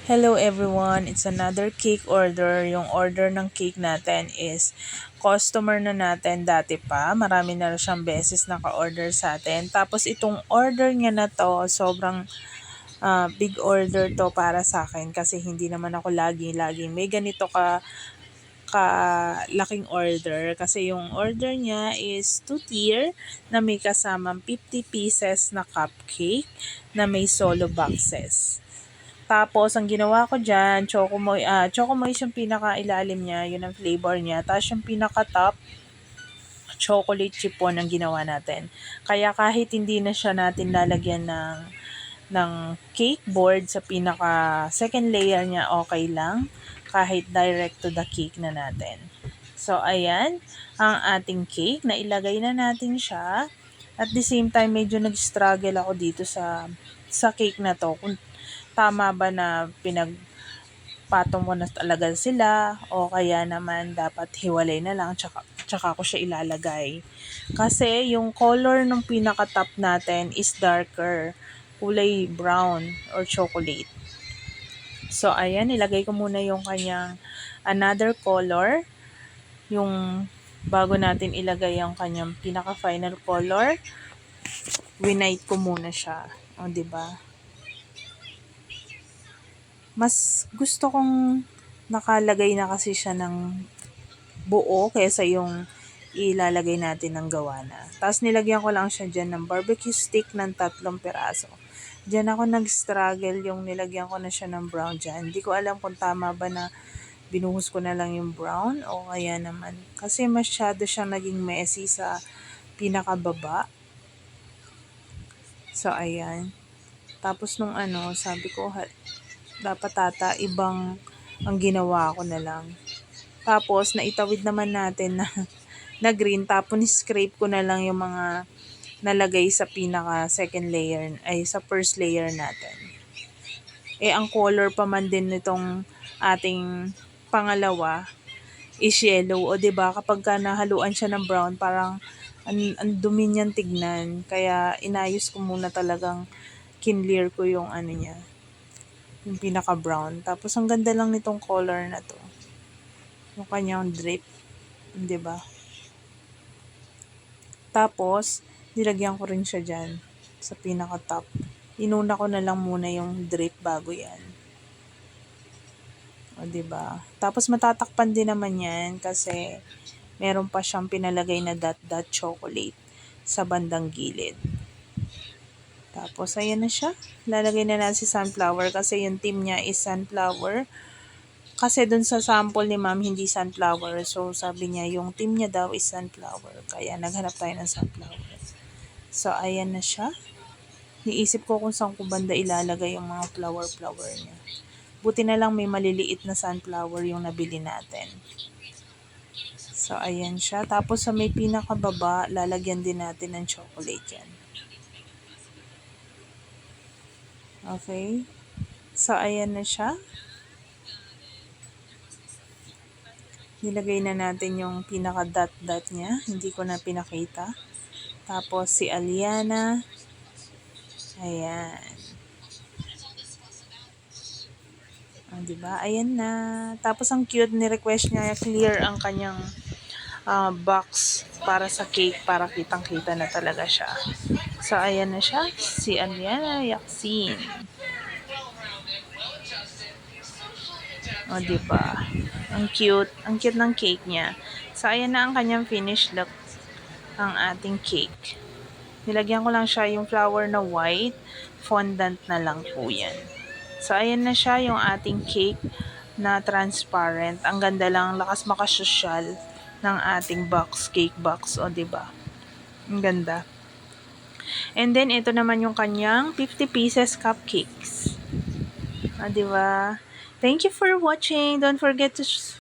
Hello everyone, it's another cake order. Yung order ng cake natin is customer na natin dati pa. Marami na siyang beses naka-order sa atin. Tapos itong order niya na to, sobrang big order to para sa akin kasi hindi naman ako laging may ganito laking order kasi yung order niya is 2-tier na may kasamang 50 pieces na cupcake na may solo boxes. Tapos, ang ginawa ko dyan, Chocomoy yung pinaka-ilalim niya, yun ang flavor niya. Tapos yung pinaka-top, chocolate chiffon ang ginawa natin. Kaya kahit hindi na siya natin lalagyan ng cake board sa pinaka-second layer niya, okay lang. Kahit direct to the cake na natin. So, ayan, ang ating cake. Nailagay na natin siya. At the same time, medyo nag-struggle ako dito sa cake na to. Kung tama ba na pinagpatong ko na talaga sila o kaya naman dapat hiwalay na lang tsaka ko siya ilalagay. Kasi yung color ng pinaka-top natin is darker, kulay brown or chocolate. So, ayan, ilagay ko muna yung kanyang another color. Yung bago natin ilagay yung kanyang pinaka-final color, winite ko muna siya. O, diba? Mas gusto kong nakalagay na kasi siya ng buo kaysa yung ilalagay natin ng gawa na. Tapos nilagyan ko lang siya dyan ng barbecue stick ng 3 peraso. Diyan ako nag-struggle yung nilagyan ko na siya ng brown dyan. Hindi ko alam kung tama ba na binuhos ko na lang yung brown o kaya naman. Kasi masyado siyang naging messy sa pinakababa. So, ayan. Tapos nung sabi ko, dapat ibang ang ginawa ko na lang. Tapos, naitawid naman natin na green. Tapos, scrape ko na lang yung mga nalagay sa pinaka second layer, ay sa first layer natin. Ang color pa man din nitong ating pangalawa is yellow. O, diba, kapag ka nahaluan siya ng brown, parang ang dumi niyan tignan. Kaya, inayos ko muna talagang kinlear ko yung niya, yung pinaka-brown. Tapos, ang ganda lang nitong color na to. Yung kanyang drip. Diba? Tapos, nilagyan ko rin siya dyan sa pinaka-top. Inuna ko na lang muna yung drip bago yan. O, diba? Tapos, matatakpan din naman yan kasi meron pa siyang pinalagay na dot chocolate sa bandang gilid. Tapos, ayan na siya. Lalagay na natin si sunflower kasi yung team niya is sunflower. Kasi dun sa sample ni ma'am, hindi sunflower. So, sabi niya, yung team niya daw is sunflower. Kaya, naghanap tayo ng sunflower. So, ayan na siya. Niisip ko kung saan ko banda ilalagay yung mga flower niya. Buti na lang may maliliit na sunflower yung nabili natin. So, ayan siya. Tapos, sa may pinakababa, lalagyan din natin ng chocolate yan. Okay. So, ayan na siya. Nilagay na natin yung pinaka-dot niya. Hindi ko na pinakita. Tapos, si Aliana. Ayan. Diba? Ayan na. Tapos, ang cute ni request niya, clear ang kanyang box para sa cake para kitang-kita na talaga siya. So, ayan na siya. Si Aliana Yaksin. O, diba? Ang cute. Ang cute ng cake niya. So, ayan na ang kanyang finished look ang ating cake. Nilagyan ko lang siya yung flower na white. Fondant na lang po yan. So, ayan na siya yung ating cake na transparent. Ang ganda lang. Lakas makasosyal ng ating box, cake box. O, diba? Ang ganda. And then, ito naman yung kanyang 50 pieces cupcakes. O, diba? Thank you for watching. Don't forget to